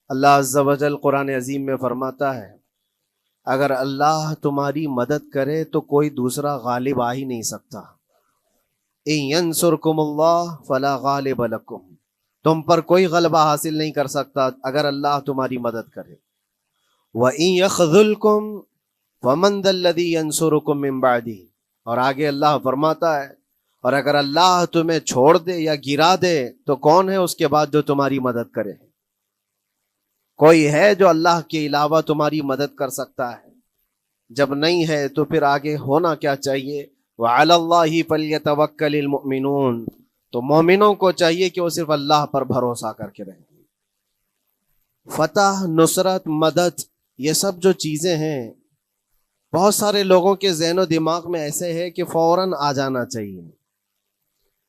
اللہ عز و جل قرآن عظیم میں فرماتا ہے اگر اللہ تمہاری مدد کرے تو کوئی دوسرا غالب آ ہی نہیں سکتا۔ ان ینصرکم اللہ فلا غالب لکم، تم پر کوئی غلبہ حاصل نہیں کر سکتا اگر اللہ تمہاری مدد کرے۔ وَإِن يَخْذُلْكُمْ فَمَنْ ذَا الَّذِي يَنصُرُكُمْ مِنْ بَعْدِهِ، اور آگے اللہ فرماتا ہے اور اگر اللہ تمہیں چھوڑ دے یا گرا دے تو کون ہے اس کے بعد جو تمہاری مدد کرے؟ کوئی ہے جو اللہ کے علاوہ تمہاری مدد کر سکتا ہے؟ جب نہیں ہے تو پھر آگے ہونا کیا چاہیے؟ وَعَلَى اللَّهِ فَلْيَتَوَكَّلِ الْمُؤْمِنُونَ، تو مومنوں کو چاہیے کہ وہ صرف اللہ پر بھروسہ کر کے رہیں۔ فتح، نصرت، مدد، یہ سب جو چیزیں ہیں بہت سارے لوگوں کے ذہن و دماغ میں ایسے ہے کہ فوراً آ جانا چاہیے۔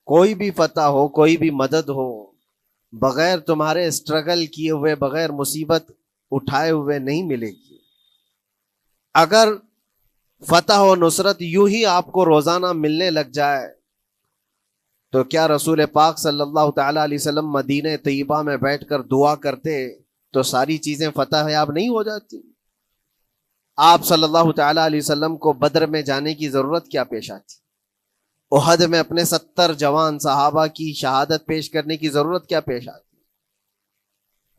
کوئی بھی فتح ہو، کوئی بھی مدد ہو، بغیر تمہارے اسٹرگل کیے ہوئے، بغیر مصیبت اٹھائے ہوئے نہیں ملے گی۔ اگر فتح و نصرت یوں ہی آپ کو روزانہ ملنے لگ جائے تو کیا رسول پاک صلی اللہ تعالی علیہ وسلم مدینہ طیبہ میں بیٹھ کر دعا کرتے تو ساری چیزیں فتح یاب نہیں ہو جاتی؟ آپ صلی اللہ تعالی علیہ وسلم کو بدر میں جانے کی ضرورت کیا پیش آتی؟ احد میں اپنے 70 جوان صحابہ کی شہادت پیش کرنے کی ضرورت کیا پیش آتی؟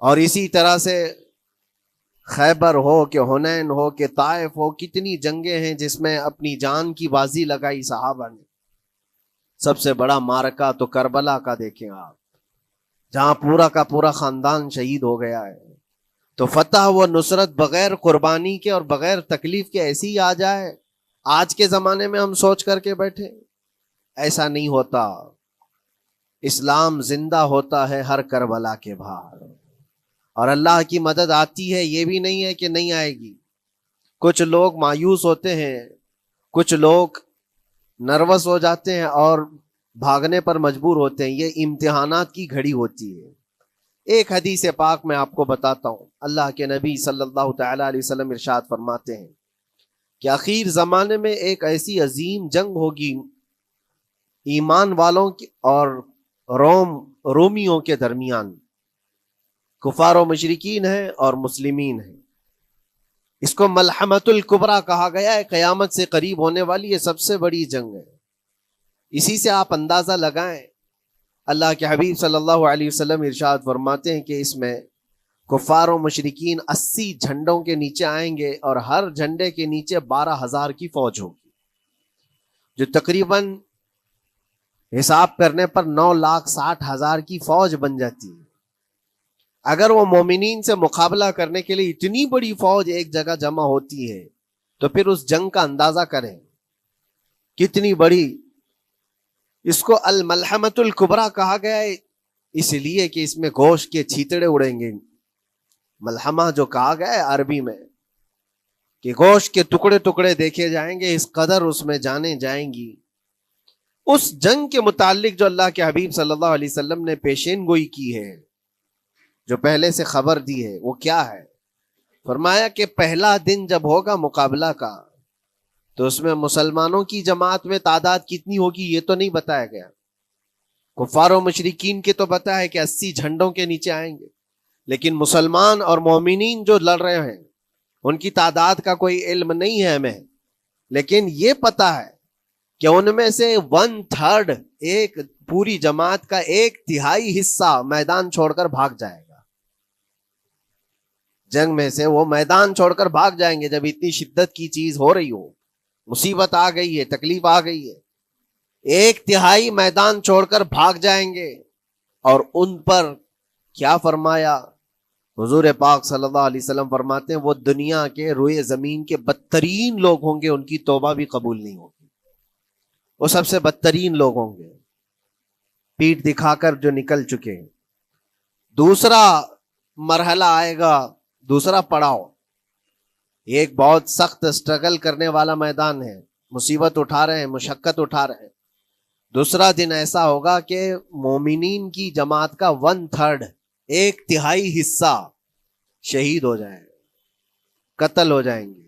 اور اسی طرح سے خیبر ہو کہ حنین ہو کہ طائف ہو، کتنی جنگیں ہیں جس میں اپنی جان کی بازی لگائی صحابہ نے۔ سب سے بڑا معرکہ تو کربلا کا دیکھیں آپ، جہاں پورا کا پورا خاندان شہید ہو گیا ہے۔ تو فتح و نصرت بغیر قربانی کے اور بغیر تکلیف کے ایسی ہی آ جائے؟ آج کے زمانے میں ہم سوچ کر کے بیٹھے، ایسا نہیں ہوتا۔ اسلام زندہ ہوتا ہے ہر کربلا کے باہر، اور اللہ کی مدد آتی ہے، یہ بھی نہیں ہے کہ نہیں آئے گی۔ کچھ لوگ مایوس ہوتے ہیں، کچھ لوگ نروس ہو جاتے ہیں اور بھاگنے پر مجبور ہوتے ہیں۔ یہ امتحانات کی گھڑی ہوتی ہے۔ ایک حدیث پاک میں آپ کو بتاتا ہوں، اللہ کے نبی صلی اللہ تعالی علیہ وسلم ارشاد فرماتے ہیں کہ آخر زمانے میں ایک ایسی عظیم جنگ ہوگی ایمان والوں کی اور رومیوں کے درمیان۔ کفار و مشرکین ہیں اور مسلمین ہیں۔ اس کو ملحمۃ الکبریٰ کہا گیا ہے، قیامت سے قریب ہونے والی یہ سب سے بڑی جنگ ہے۔ اسی سے آپ اندازہ لگائیں، اللہ کے حبیب صلی اللہ علیہ وسلم ارشاد فرماتے ہیں کہ اس میں کفار و مشرکین 80 جھنڈوں کے نیچے آئیں گے اور ہر جھنڈے کے نیچے 12,000 کی فوج ہوگی، جو تقریباً حساب کرنے پر 9,60,000 کی فوج بن جاتی ہے۔ اگر وہ مومنین سے مقابلہ کرنے کے لیے اتنی بڑی فوج ایک جگہ جمع ہوتی ہے تو پھر اس جنگ کا اندازہ کریں کتنی بڑی۔ اس کو الملحمۃ الکبریٰ کہا گیا ہے اس لیے کہ اس میں گوشت کے چھیتڑے اڑیں گے۔ ملحمہ جو کہا گیا ہے عربی میں کہ گوشت کے ٹکڑے ٹکڑے دیکھے جائیں گے، اس قدر اس میں جانے جائیں گی۔ اس جنگ کے متعلق جو اللہ کے حبیب صلی اللہ علیہ وسلم نے پیشین گوئی کی ہے، جو پہلے سے خبر دی ہے، وہ کیا ہے؟ فرمایا کہ پہلا دن جب ہوگا مقابلہ کا تو اس میں مسلمانوں کی جماعت میں تعداد کتنی ہوگی یہ تو نہیں بتایا گیا۔ کفار و مشرکین کے تو بتایا ہے کہ 80 جھنڈوں کے نیچے آئیں گے، لیکن مسلمان اور مومنین جو لڑ رہے ہیں ان کی تعداد کا کوئی علم نہیں ہے ہمیں، لیکن یہ پتا ہے کہ ان میں سے 1/3، ایک پوری جماعت کا 1/3 حصہ میدان چھوڑ کر بھاگ جائے گا۔ جنگ میں سے وہ میدان چھوڑ کر بھاگ جائیں گے جب اتنی شدت کی چیز ہو رہی ہو، مصیبت آ گئی ہے، تکلیف آ گئی ہے، 1/3 میدان چھوڑ کر بھاگ جائیں گے۔ اور ان پر کیا فرمایا حضور پاک صلی اللہ علیہ وسلم؟ فرماتے ہیں وہ دنیا کے روئے زمین کے بدترین لوگ ہوں گے، ان کی توبہ بھی قبول نہیں ہوگی۔ وہ سب سے بدترین لوگ ہوں گے، پیٹھ دکھا کر جو نکل چکے ہیں۔ دوسرا مرحلہ آئے گا، دوسرا پڑاؤ، یہ ایک بہت سخت اسٹرگل کرنے والا میدان ہے، مصیبت اٹھا رہے ہیں، مشقت اٹھا رہے ہیں۔ دوسرا دن ایسا ہوگا کہ مومنین کی جماعت کا 1/3، 1/3 حصہ شہید ہو جائے، قتل ہو جائیں گے۔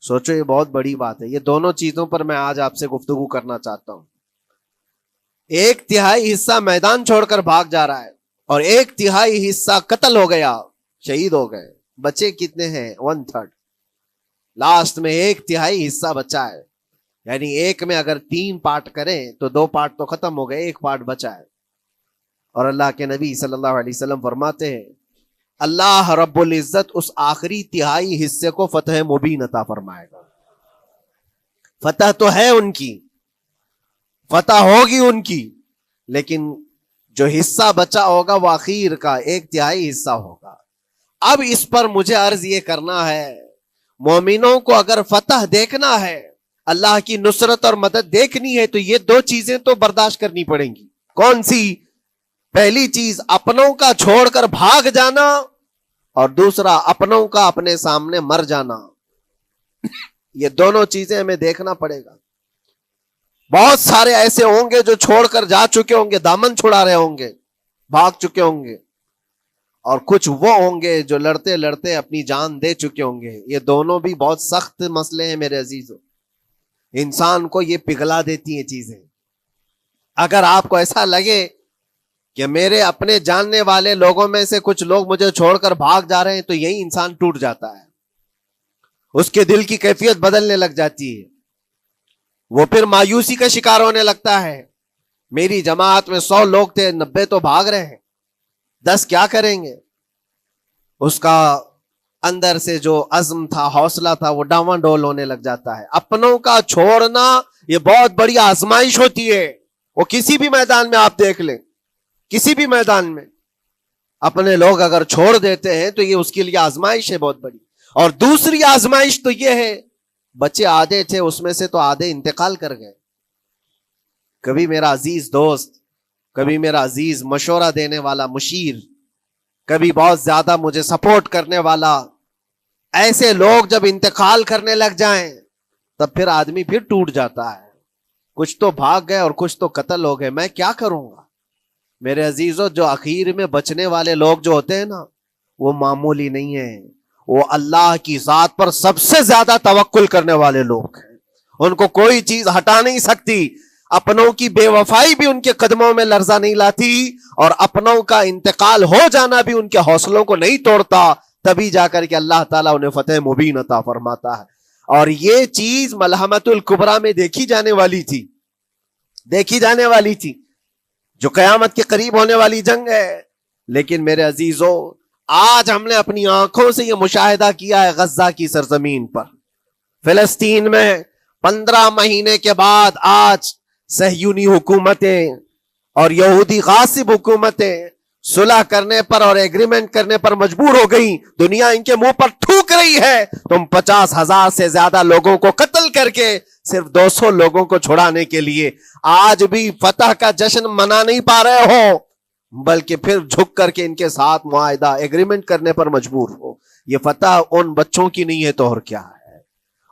سوچو یہ بہت بڑی بات ہے۔ یہ دونوں چیزوں پر میں آج آپ سے گفتگو کرنا چاہتا ہوں۔ 1/3 حصہ میدان چھوڑ کر بھاگ جا رہا ہے، اور 1/3 حصہ قتل ہو گیا، شہید ہو گئے. بچے کتنے ہیں؟ 1/3. لاسٹ میں 1/3 حصہ بچا ہے. یعنی ایک میں اگر 3 پارٹ کریں تو 2 پارٹ تو ختم ہو گئے، 1 پارٹ بچا ہے. اور اللہ کے نبی صلی اللہ علیہ وسلم فرماتے ہیں اللہ رب العزت اس آخری 1/3 حصے کو فتح مبین عطا فرمائے گا. فتح تو ہے ان کی، فتح ہوگی ان کی، لیکن جو حصہ بچا ہوگا وہ آخر کا 1/3 حصہ ہوگا. اب اس پر مجھے عرض یہ کرنا ہے، مومنوں کو اگر فتح دیکھنا ہے، اللہ کی نصرت اور مدد دیکھنی ہے، تو یہ 2 چیزیں تو برداشت کرنی پڑیں گی. کون سی؟ پہلی چیز اپنوں کا چھوڑ کر بھاگ جانا، اور دوسرا اپنوں کا اپنے سامنے مر جانا. یہ دونوں چیزیں ہمیں دیکھنا پڑے گا. بہت سارے ایسے ہوں گے جو چھوڑ کر جا چکے ہوں گے، دامن چھڑا رہے ہوں گے، بھاگ چکے ہوں گے، اور کچھ وہ ہوں گے جو لڑتے لڑتے اپنی جان دے چکے ہوں گے. یہ دونوں بھی بہت سخت مسئلے ہیں میرے عزیزو. انسان کو یہ پگھلا دیتی ہیں چیزیں. اگر آپ کو ایسا لگے کہ میرے اپنے جاننے والے لوگوں میں سے کچھ لوگ مجھے چھوڑ کر بھاگ جا رہے ہیں، تو یہی انسان ٹوٹ جاتا ہے. اس کے دل کی کیفیت بدلنے لگ جاتی ہے، وہ پھر مایوسی کا شکار ہونے لگتا ہے. میری جماعت میں 100 لوگ تھے، 90 تو بھاگ رہے ہیں، 10 کیا کریں گے؟ اس کا اندر سے جو عزم تھا، حوصلہ تھا، وہ ڈاواں ڈول ہونے لگ جاتا ہے. اپنوں کا چھوڑنا یہ بہت بڑی آزمائش ہوتی ہے. وہ کسی بھی میدان میں آپ دیکھ لیں، کسی بھی میدان میں اپنے لوگ اگر چھوڑ دیتے ہیں تو یہ اس کے لیے آزمائش ہے بہت بڑی. اور دوسری آزمائش تو یہ ہے، بچے آدھے تھے، اس میں سے تو آدھے انتقال کر گئے. کبھی میرا عزیز دوست، کبھی میرا عزیز مشورہ دینے والا مشیر، کبھی بہت زیادہ مجھے سپورٹ کرنے والا، ایسے لوگ جب انتقال کرنے لگ جائیں تب پھر آدمی پھر ٹوٹ جاتا ہے. کچھ تو بھاگ گئے اور کچھ تو قتل ہو گئے. میں کیا کروں گا میرے عزیزو؟ جو اخیر میں بچنے والے لوگ جو ہوتے ہیں نا، وہ معمولی نہیں ہیں. وہ اللہ کی ذات پر سب سے زیادہ توکل کرنے والے لوگ ہیں. ان کو کوئی چیز ہٹا نہیں سکتی. اپنوں کی بے وفائی بھی ان کے قدموں میں لرزہ نہیں لاتی، اور اپنوں کا انتقال ہو جانا بھی ان کے حوصلوں کو نہیں توڑتا. تبھی جا کر کے اللہ تعالیٰ انہیں فتح مبین عطا فرماتا ہے. اور یہ چیز ملحمت الکبریٰ میں دیکھی جانے والی تھی، دیکھی جانے والی تھی، جو قیامت کے قریب ہونے والی جنگ ہے. لیکن میرے عزیزو، آج ہم نے اپنی آنکھوں سے یہ مشاہدہ کیا ہے غزہ کی سرزمین پر، فلسطین میں 15 مہینے کے بعد آج صہیونی حکومتیں اور یہودی غاصب حکومتیں صلح کرنے پر اور ایگریمنٹ کرنے پر مجبور ہو گئی. دنیا ان کے منہ پر تھوک رہی ہے. تم 50,000 سے زیادہ لوگوں کو قتل کر کے صرف 200 لوگوں کو چھڑانے کے لیے آج بھی فتح کا جشن منا نہیں پا رہے ہو، بلکہ پھر جھک کر کے ان کے ساتھ معاہدہ ایگریمنٹ کرنے پر مجبور ہو. یہ فتح ان بچوں کی نہیں ہے تو اور کیا ہے،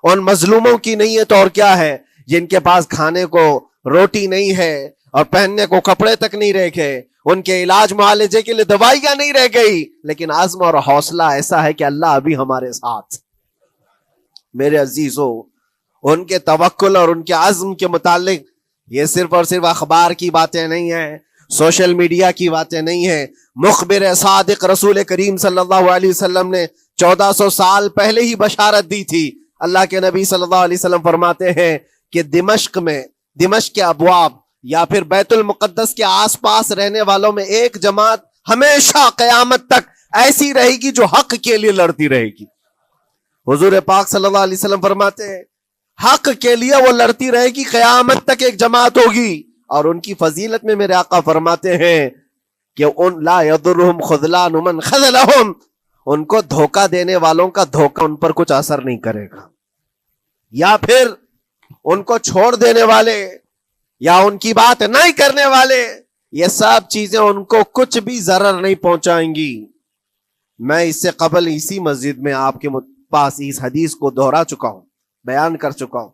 ان مظلوموں کی نہیں ہے تو اور کیا ہے، جن کے پاس کھانے کو روٹی نہیں ہے اور پہننے کو کپڑے تک نہیں رہ گئے، ان کے علاج معالجے کے لیے دوائیاں نہیں رہ گئی، لیکن عزم اور حوصلہ ایسا ہے کہ اللہ ابھی ہمارے ساتھ. میرے عزیزو، ان کے توکل اور ان کے عزم کے متعلق یہ صرف اور صرف اخبار کی باتیں نہیں ہیں، سوشل میڈیا کی باتیں نہیں ہیں. مخبر صادق رسول کریم صلی اللہ علیہ وسلم نے 1400 سال پہلے ہی بشارت دی تھی. اللہ کے نبی صلی اللہ علیہ وسلم فرماتے ہیں کہ دمشق کے ابواب یا پھر بیت المقدس کے آس پاس رہنے والوں میں ایک جماعت ہمیشہ قیامت تک ایسی رہے گی جو حق کے لیے لڑتی رہے گی. حضور پاک صلی اللہ علیہ وسلم فرماتے ہیں حق کے لیے وہ لڑتی رہے گی، قیامت تک ایک جماعت ہوگی. اور ان کی فضیلت میں میرے آقا فرماتے ہیں کہ ان لا یضرهم خذلان من خذلهم، ان کو دھوکہ دینے والوں کا دھوکہ ان پر کچھ اثر نہیں کرے گا، یا پھر ان کو چھوڑ دینے والے یا ان کی بات نہیں کرنے والے، یہ سب چیزیں ان کو کچھ بھی ضرر نہیں پہنچائیں گی. میں اس سے قبل اسی مسجد میں آپ کے پاس اس حدیث کو دہرا چکا ہوں، بیان کر چکا ہوں.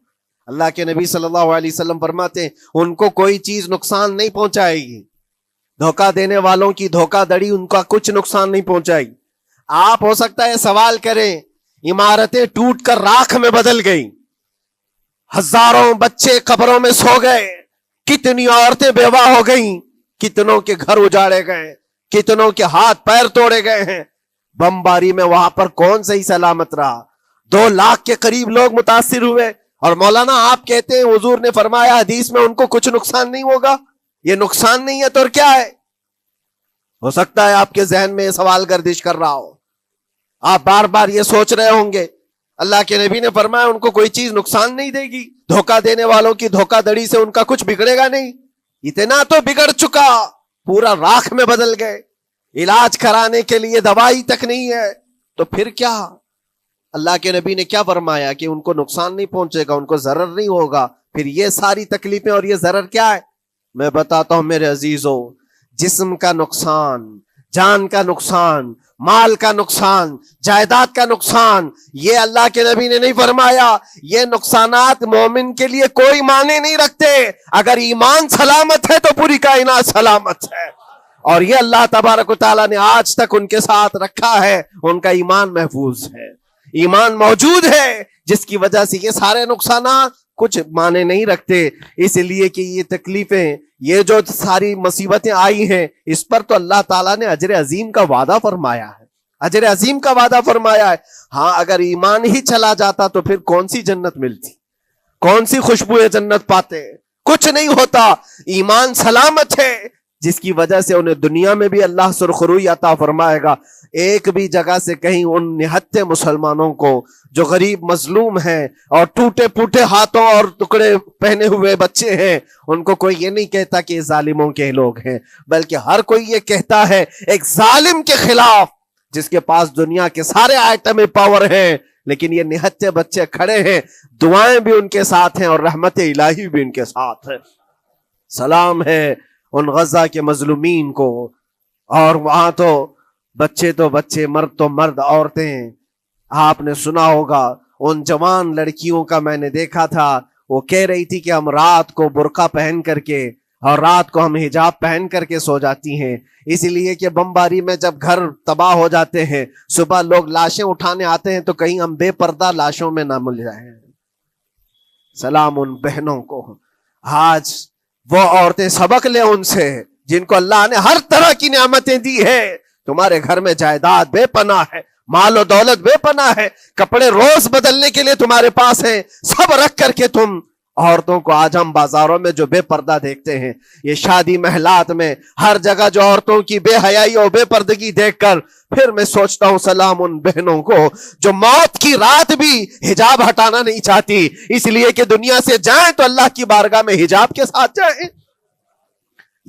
اللہ کے نبی صلی اللہ علیہ وسلم فرماتے ہیں ان کو کوئی چیز نقصان نہیں پہنچائے گی، دھوکہ دینے والوں کی دھوکہ دڑی ان کا کچھ نقصان نہیں پہنچائے گی. آپ ہو سکتا ہے سوال کریں، عمارتیں ٹوٹ کر راکھ میں بدل گئی، ہزاروں بچے قبروں میں سو گئے، کتنی عورتیں بیوہ ہو گئیں، کتنوں کے گھر اجاڑے گئے، کتنوں کے ہاتھ پیر توڑے گئے ہیں بمباری میں، وہاں پر کون صحیح سلامت رہا؟ 2 لاکھ کے قریب لوگ متاثر ہوئے، اور مولانا آپ کہتے ہیں حضور نے فرمایا حدیث میں ان کو کچھ نقصان نہیں ہوگا۔ یہ نقصان نہیں ہے تو اور کیا ہے؟ ہو سکتا ہے آپ کے ذہن میں یہ سوال گردش کر رہا ہو، آپ بار بار یہ سوچ رہے ہوں گے اللہ کے نبی نے فرمایا ان کو کوئی چیز نقصان نہیں دے گی، دھوکہ دینے والوں کی دھوکہ دڑی سے ان کا کچھ بگڑے گا نہیں۔ اتنا تو بگڑ چکا، پورا راکھ میں بدل گئے، علاج کرانے کے لیے دوائی تک نہیں ہے، تو پھر کیا؟ اللہ کے نبی نے کیا فرمایا کہ ان کو نقصان نہیں پہنچے گا، ان کو ضرر نہیں ہوگا۔ پھر یہ ساری تکلیفیں اور یہ ضرر کیا ہے؟ میں بتاتا ہوں میرے عزیزوں، جسم کا نقصان، جان کا نقصان، مال کا نقصان، جائیداد کا نقصان، یہ اللہ کے نبی نے نہیں فرمایا۔ یہ نقصانات مومن کے لیے کوئی معنی نہیں رکھتے، اگر ایمان سلامت ہے تو پوری کائنات سلامت ہے، اور یہ اللہ تبارک و تعالیٰ نے آج تک ان کے ساتھ رکھا ہے، ان کا ایمان محفوظ ہے، ایمان موجود ہے، جس کی وجہ سے یہ سارے نقصانات کچھ معنی نہیں رکھتے۔ اس لیے کہ یہ تکلیفیں، یہ جو ساری مصیبتیں آئی ہیں، اس پر تو اللہ تعالیٰ نے اجر عظیم کا وعدہ فرمایا ہے، اجر عظیم کا وعدہ فرمایا ہے۔ ہاں اگر ایمان ہی چلا جاتا تو پھر کون سی جنت ملتی، کون سی خوشبوئے جنت پاتے؟ کچھ نہیں ہوتا۔ ایمان سلامت ہے، جس کی وجہ سے انہیں دنیا میں بھی اللہ سرخروئی عطا فرمائے گا۔ ایک بھی جگہ سے کہیں ان نہتے مسلمانوں کو جو غریب مظلوم ہیں اور ٹوٹے پھوٹے ہاتھوں اور ٹکڑے پہنے ہوئے بچے ہیں، ان کو کوئی یہ نہیں کہتا کہ یہ ظالموں کے لوگ ہیں، بلکہ ہر کوئی یہ کہتا ہے ایک ظالم کے خلاف جس کے پاس دنیا کے سارے آئٹم پاور ہیں، لیکن یہ نہتے بچے کھڑے ہیں، دعائیں بھی ان کے ساتھ ہیں اور رحمت الہی بھی ان کے ساتھ ہے۔ سلام ہے ان غزہ کے مظلومین کو، اور وہاں تو بچے، مرد تو مرد، عورتیں، آپ نے سنا ہوگا ان جوان لڑکیوں کا، میں نے دیکھا تھا، وہ کہہ رہی تھی کہ ہم رات کو برقع پہن کر کے اور رات کو ہم حجاب پہن کر کے سو جاتی ہیں، اس لیے کہ بمباری میں جب گھر تباہ ہو جاتے ہیں، صبح لوگ لاشیں اٹھانے آتے ہیں تو کہیں ہم بے پردہ لاشوں میں نہ مل جائیں۔ سلام ان بہنوں کو۔ آج وہ عورتیں سبق لیں ان سے جن کو اللہ نے ہر طرح کی نعمتیں دی ہے۔ تمہارے گھر میں جائیداد بے پناہ ہے، مال و دولت بے پناہ ہے، کپڑے روز بدلنے کے لیے تمہارے پاس ہیں، سب رکھ کر کے تم عورتوں کو، آج ہم بازاروں میں جو بے پردہ دیکھتے ہیں، یہ شادی محلات میں ہر جگہ جو عورتوں کی بے حیائی اور بے پردگی دیکھ کر پھر میں سوچتا ہوں سلام ان بہنوں کو جو موت کی رات بھی حجاب ہٹانا نہیں چاہتی، اس لیے کہ دنیا سے جائیں تو اللہ کی بارگاہ میں حجاب کے ساتھ جائیں۔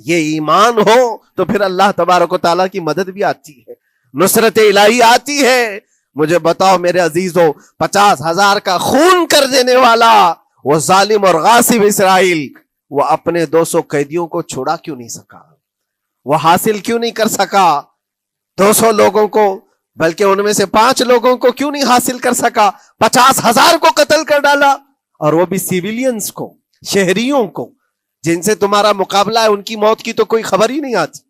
یہ ایمان ہو تو پھر اللہ تبارک و تعالیٰ کی مدد بھی آتی ہے، نصرت الہی آتی ہے۔ مجھے بتاؤ میرے عزیزوں، 50,000 کا خون کر دینے والا وہ ظالم اور غاصب اسرائیل، وہ اپنے 200 قیدیوں کو چھوڑا کیوں نہیں سکا؟ وہ حاصل کیوں نہیں کر سکا 200 لوگوں کو؟ بلکہ ان میں سے 5 لوگوں کو کیوں نہیں حاصل کر سکا؟ 50,000 کو قتل کر ڈالا، اور وہ بھی سیویلینز کو، شہریوں کو، جن سے تمہارا مقابلہ ہے، ان کی موت کی تو کوئی خبر ہی نہیں آتی۔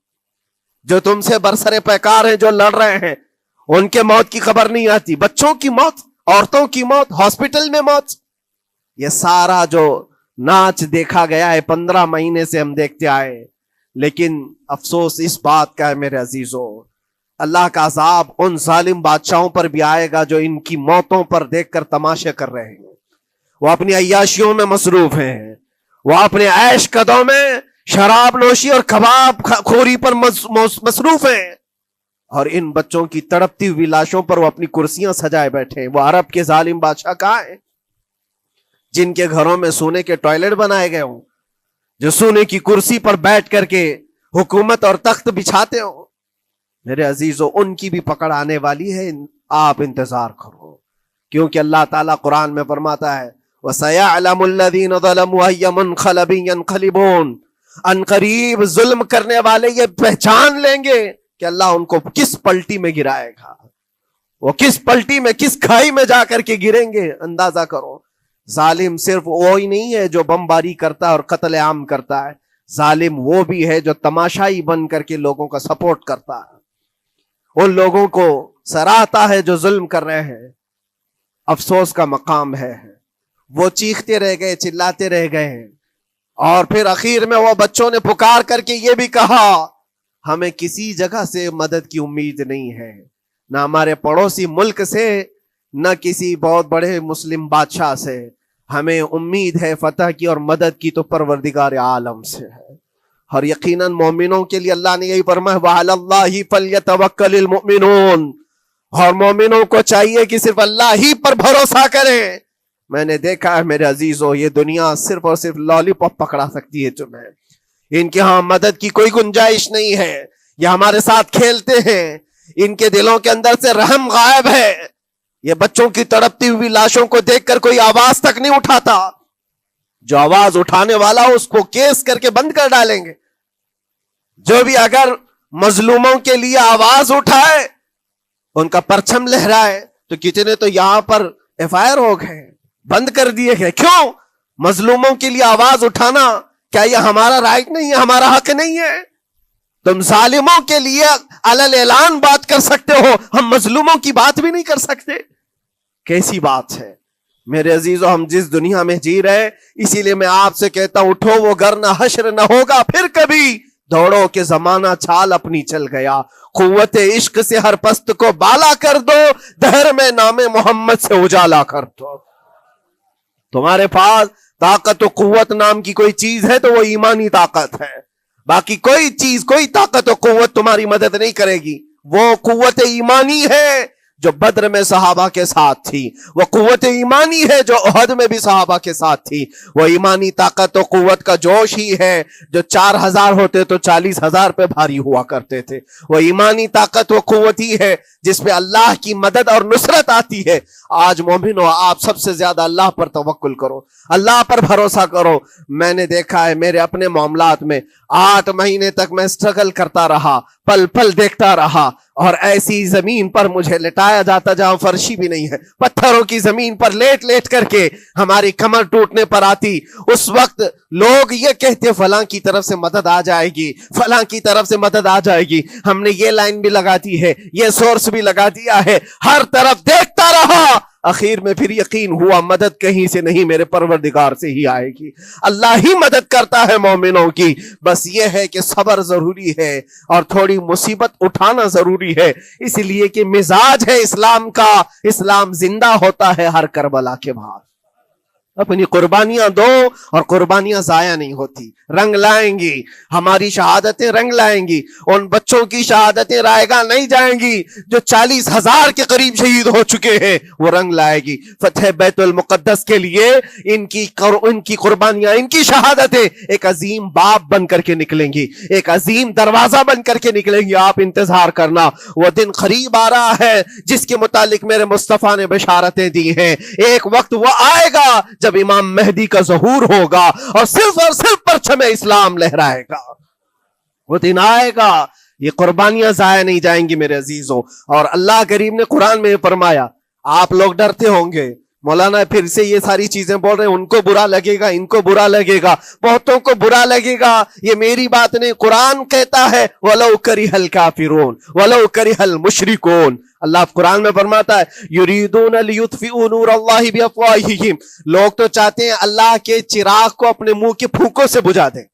جو تم سے برسر پیکار ہیں، جو لڑ رہے ہیں، ان کے موت کی خبر نہیں آتی۔ بچوں کی موت، عورتوں کی موت، ہاسپٹل میں موت، یہ سارا جو ناچ دیکھا گیا ہے 15 مہینے سے ہم دیکھتے آئے، لیکن افسوس اس بات کا ہے میرے عزیزوں، اللہ کا عذاب ان ظالم بادشاہوں پر بھی آئے گا جو ان کی موتوں پر دیکھ کر تماشے کر رہے ہیں۔ وہ اپنی عیاشیوں میں مصروف ہیں، وہ اپنے عیش قدوں میں شراب نوشی اور کباب خوری پر مصروف ہیں، اور ان بچوں کی تڑپتی ہوئی لاشوں پر وہ اپنی کرسیاں سجائے بیٹھے ہیں۔ وہ عرب کے ظالم بادشاہ کہاں ہیں جن کے گھروں میں سونے کے ٹوائلٹ بنائے گئے ہوں، جو سونے کی کرسی پر بیٹھ کر کے حکومت اور تخت بچھاتے ہوں؟ میرے عزیزوں، ان کی بھی پکڑ آنے والی ہے، آپ انتظار کرو، کیونکہ اللہ تعالیٰ قرآن میں فرماتا ہے وَسَيَعْلَمُ الَّذِينَ ظَلَمُوا أَيَّ مُنْقَلَبٍ يَنْقَلِبُونَ، ان قریب ظلم کرنے والے یہ پہچان لیں گے کہ اللہ ان کو کس پلٹی میں گرائے گا، وہ کس پلٹی میں، کس کھائی میں جا کر کے گریں گے۔ اندازہ کرو، ظالم صرف وہی نہیں ہے جو بمباری کرتا ہے اور قتل عام کرتا ہے، ظالم وہ بھی ہے جو تماشائی بن کر کے لوگوں کا سپورٹ کرتا ہے، ان لوگوں کو سراہتا ہے جو ظلم کر رہے ہیں۔ افسوس کا مقام ہے، وہ چیختے رہ گئے، چلاتے رہ گئے ہیں، اور پھر اخیر میں وہ بچوں نے پکار کر کے یہ بھی کہا ہمیں کسی جگہ سے مدد کی امید نہیں ہے، نہ ہمارے پڑوسی ملک سے، نہ کسی بہت بڑے مسلم بادشاہ سے. ہمیں امید ہے فتح کی اور مدد کی تو پروردگار عالم سے ہے. اور یقیناً مومنوں کے لیے اللہ نے یہی فرمایا وَعَلَى اللَّهِ فَلْيَتَوَكَّلِ الْمُؤْمِنُونَ، اور مومنوں کو چاہیے کہ صرف اللہ ہی پر بھروسہ کریں. میں نے دیکھا ہے میرے عزیزو، یہ دنیا صرف اور صرف لالی پاپ پکڑا سکتی ہے تمہیں. ان کے ہاں مدد کی کوئی گنجائش نہیں ہے. یہ ہمارے ساتھ کھیلتے ہیں، ان کے دلوں کے اندر سے رحم غائب ہے. یہ بچوں کی تڑپتی ہوئی لاشوں کو دیکھ کر کوئی آواز تک نہیں اٹھاتا. جو آواز اٹھانے والا اس کو کیس کر کے بند کر ڈالیں گے. جو بھی اگر مظلوموں کے لیے آواز اٹھائے، ان کا پرچم لہرائے، تو کتنے تو یہاں پر FIR ہو گئے، بند کر دیے گئے. کیوں؟ مظلوموں کے لیے آواز اٹھانا کیا یہ ہمارا رائٹ نہیں ہے، ہمارا حق نہیں ہے؟ تم ظالموں کے لیے علل اعلان بات کر سکتے ہو، ہم مظلوموں کی بات بھی نہیں کر سکتے. کیسی بات ہے میرے عزیزو؟ ہم جس دنیا میں جی رہے، اسی لیے میں آپ سے کہتا ہوں اٹھو وہ گر نہ حشر نہ ہوگا پھر کبھی. دوڑو کہ زمانہ چھال اپنی چل گیا. قوت عشق سے ہر پست کو بالا کر دو، دہر میں نام محمد سے اجالا کر دو. تمہارے پاس طاقت و قوت نام کی کوئی چیز ہے تو وہ ایمانی طاقت ہے. باقی کوئی چیز، کوئی طاقت و قوت تمہاری مدد نہیں کرے گی. وہ قوت ایمانی ہے جو بدر میں صحابہ کے ساتھ تھی. وہ قوت ایمانی ہے جو احد میں بھی صحابہ کے ساتھ تھی. وہ ایمانی طاقت و قوت کا جوش ہی ہے جو 4000 ہوتے تو 40,000 پہ بھاری ہوا کرتے تھے. وہ ایمانی طاقت و قوت ہی ہے جس پہ اللہ کی مدد اور نصرت آتی ہے. آج مومنو، آپ سب سے زیادہ اللہ پر توکل کرو، اللہ پر بھروسہ کرو. میں نے دیکھا ہے میرے اپنے معاملات میں 8 مہینے تک میں اسٹرگل کرتا رہا، پل پل دیکھتا رہا، اور ایسی زمین پر مجھے لٹایا جاتا جہاں فرشی بھی نہیں ہے، پتھروں کی زمین پر لیٹ لیٹ کر کے ہماری کمر ٹوٹنے پر آتی. اس وقت لوگ یہ کہتے فلاں کی طرف سے مدد آ جائے گی، فلاں کی طرف سے مدد آ جائے گی. ہم نے یہ لائن بھی لگا دی ہے، یہ سورس بھی لگا دیا ہے، ہر طرف دیکھتا رہا. اخیر میں پھر یقین ہوا مدد کہیں سے نہیں، میرے پروردگار سے ہی آئے گی. اللہ ہی مدد کرتا ہے مومنوں کی. بس یہ ہے کہ صبر ضروری ہے اور تھوڑی مصیبت اٹھانا ضروری ہے، اس لیے کہ مزاج ہے اسلام کا. اسلام زندہ ہوتا ہے ہر کربلا کے بعد. اپنی قربانیاں دو اور قربانیاں ضائع نہیں ہوتی، رنگ لائیں گی. ہماری شہادتیں رنگ لائیں گی. ان بچوں کی شہادتیں رائے گاہ نہیں جائیں گی جو 40,000 کے قریب شہید ہو چکے ہیں، وہ رنگ لائے گی. فتح بیت المقدس کے لیے ان کی قربانیاں، ان کی شہادتیں ایک عظیم باب بن کر کے نکلیں گی، ایک عظیم دروازہ بن کر کے نکلیں گی. آپ انتظار کرنا، وہ دن قریب آ رہا ہے جس کے متعلق میرے مصطفیٰ نے بشارتیں دی ہیں. ایک وقت وہ آئے گا جب امام مہدی کا ظہور ہوگا اور صرف پرچم اسلام لہرائے گا. وہ دن آئے گا، یہ قربانیاں ضائع نہیں جائیں گی میرے عزیزوں. اور اللہ کریم نے قرآن میں فرمایا، آپ لوگ ڈرتے ہوں گے مولانا پھر سے یہ ساری چیزیں بول رہے ہیں، ان کو برا لگے گا، ان کو برا لگے گا، بہتوں کو برا لگے گا. یہ میری بات نہیں، قرآن کہتا ہے وَلَوْ كَرِهَ الْكَافِرُونَ وَلَوْ كَرِهَ الْمُشْرِكُونَ. اللہ قرآن میں فرماتا ہے یریدون لیطفئوا نور اللہ بافواہہم. لوگ تو چاہتے ہیں اللہ کے چراغ کو اپنے منہ کے پھونکوں سے بجھا دیں،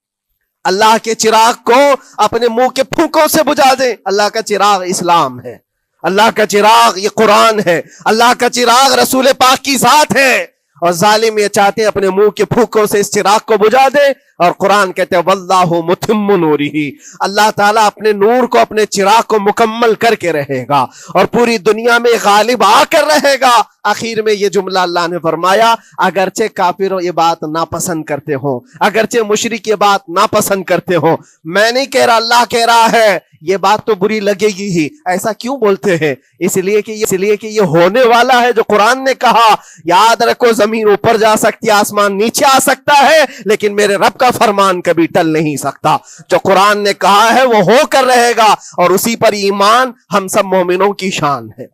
اللہ کے چراغ کو اپنے منہ کے پھونکوں سے بجھا دیں. اللہ کا چراغ اسلام ہے، اللہ کا چراغ یہ قرآن ہے، اللہ کا چراغ رسول پاک کی ذات ہے. اور ظالم یہ چاہتے ہیں اپنے منہ کے پھونکوں سے اس چراغ کو بجھا دے. اور قرآن کہتے ہیں واللہ متم نورہ، اللہ تعالیٰ اپنے نور کو، اپنے چراغ کو مکمل کر کے رہے گا اور پوری دنیا میں غالب آ کر رہے گا. آخر میں یہ جملہ اللہ نے فرمایا، اگرچہ کافر یہ بات ناپسند کرتے ہوں، اگرچہ مشرک یہ بات ناپسند کرتے ہوں، میں نہیں کہہ رہا، اللہ کہہ رہا ہے یہ بات تو بری لگے گی ہی. ایسا کیوں بولتے ہیں؟ اس لیے کہ یہ ہونے والا ہے جو قرآن نے کہا. یاد رکھو، زمین اوپر جا سکتی ہے، آسمان نیچے آ سکتا ہے، لیکن میرے رب کا فرمان کبھی ٹل نہیں سکتا. جو قرآن نے کہا ہے وہ ہو کر رہے گا، اور اسی پر ایمان ہم سب مومنوں کی شان ہے،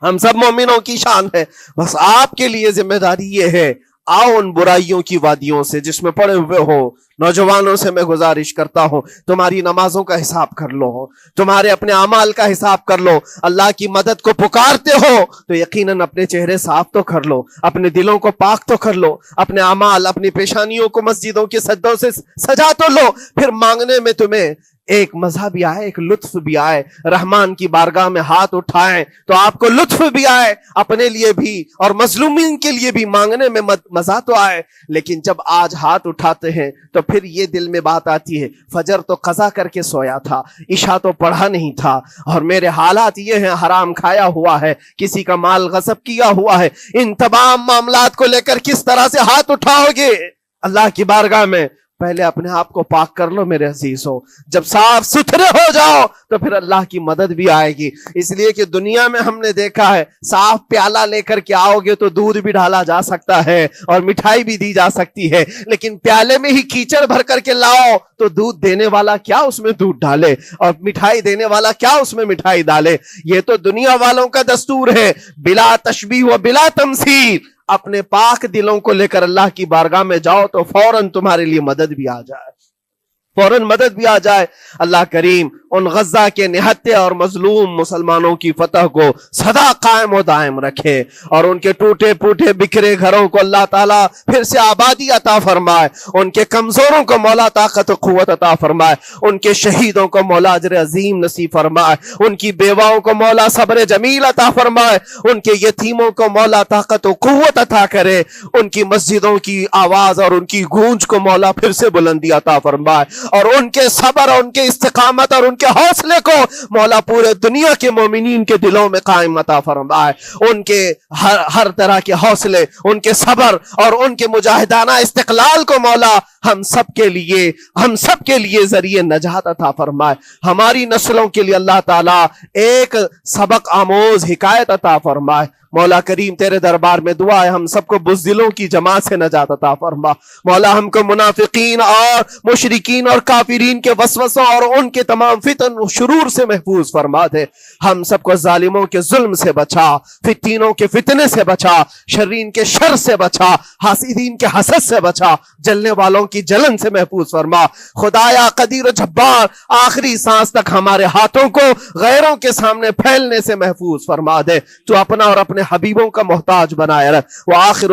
ہم سب مومنوں کی شان ہے. بس آپ کے لیے ذمہ داری یہ ہے، آؤ ان برائیوں کی وادیوں سے جس میں پڑے ہوئے ہو. نوجوانوں سے میں گزارش کرتا ہوں، تمہاری نمازوں کا حساب کر لو، تمہارے اپنے اعمال کا حساب کر لو. اللہ کی مدد کو پکارتے ہو تو یقیناً اپنے چہرے صاف تو کر لو، اپنے دلوں کو پاک تو کر لو، اپنے اعمال، اپنی پیشانیوں کو مسجدوں کے سجدوں سے سجا تو لو. پھر مانگنے میں تمہیں ایک مزہ بھی آئے، ایک لطف بھی آئے، رحمان کی بارگاہ میں ہاتھ اٹھائیں تو آپ کو لطف بھی آئے اپنے لیے بھی اور مظلومین کے لیے بھی، مانگنے میں مزہ تو آئے۔ لیکن جب آج ہاتھ اٹھاتے ہیں تو پھر یہ دل میں بات آتی ہے، فجر تو قضا کر کے سویا تھا، عشاء تو پڑھا نہیں تھا، اور میرے حالات یہ ہیں، حرام کھایا ہوا ہے، کسی کا مال غصب کیا ہوا ہے، ان تمام معاملات کو لے کر کس طرح سے ہاتھ اٹھاؤ گے اللہ کی بارگاہ میں؟ پہلے اپنے آپ کو پاک کر لو میرے عزیزو، جب صاف ستھرے ہو جاؤ تو پھر اللہ کی مدد بھی آئے گی۔ اس لیے کہ دنیا میں ہم نے دیکھا ہے، صاف پیالہ لے کر کے آؤ گے تو دودھ بھی ڈالا جا سکتا ہے اور مٹھائی بھی دی جا سکتی ہے، لیکن پیالے میں ہی کیچڑ بھر کر کے لاؤ تو دودھ دینے والا کیا اس میں دودھ ڈالے اور مٹھائی دینے والا کیا اس میں مٹھائی ڈالے؟ یہ تو دنیا والوں کا دستور ہے، بلا تشبیہ و بلا تمثیل۔ اپنے پاک دلوں کو لے کر اللہ کی بارگاہ میں جاؤ تو فوراً تمہارے لیے مدد بھی آ جائے، فوراً مدد بھی آ جائے۔ اللہ کریم ان غزہ کے نہتے اور مظلوم مسلمانوں کی فتح کو سدا قائم و دائم رکھے، اور ان کے ٹوٹے پھوٹے بکھرے گھروں کو اللہ تعالیٰ پھر سے آبادی عطا فرمائے، ان کے کمزوروں کو مولا طاقت و قوت عطا فرمائے، ان کے شہیدوں کو مولا اجر عظیم نصیب فرمائے، ان کی بیواؤں کو مولا صبر جمیل عطا فرمائے، ان کے یتیموں کو مولا طاقت و قوت عطا کرے، ان کی مسجدوں کی آواز اور ان کی گونج کو مولا پھر سے بلندی عطا فرمائے، اور ان کے صبر اور ان کے استقامت اور ان کے حوصلے کو مولا پورے دنیا کے مومنین کے دلوں میں قائم عطا فرمائے، ان کے ہر طرح کے حوصلے، ان کے صبر اور ان کے مجاہدانہ استقلال کو مولا ہم سب کے لیے ذریعے نجات عطا فرمائے، ہماری نسلوں کے لیے اللہ تعالیٰ ایک سبق آموز حکایت عطا فرمائے۔ مولا کریم تیرے دربار میں دعا ہے، ہم سب کو بزدلوں کی جماعت سے نجات عطا فرما، مولا ہم کو منافقین اور مشرکین اور کافرین کے وسوسوں اور ان کے تمام فتن و شرور سے محفوظ فرما دے، ہم سب کو ظالموں کے ظلم سے بچا، فتینوں کے فتنے سے بچا، شرین کے شر سے بچا، حاسدین کے حسد سے بچا، جلنے والوں کی جلن سے محفوظ فرما۔ خدایا قدیر و جبار، آخری سانس تک ہمارے ہاتھوں کو غیروں کے سامنے پھیلنے سے محفوظ فرما دے، تو اپنا اور اپنے حبیبوں کا محتاج بنائے رکھ۔ وآخر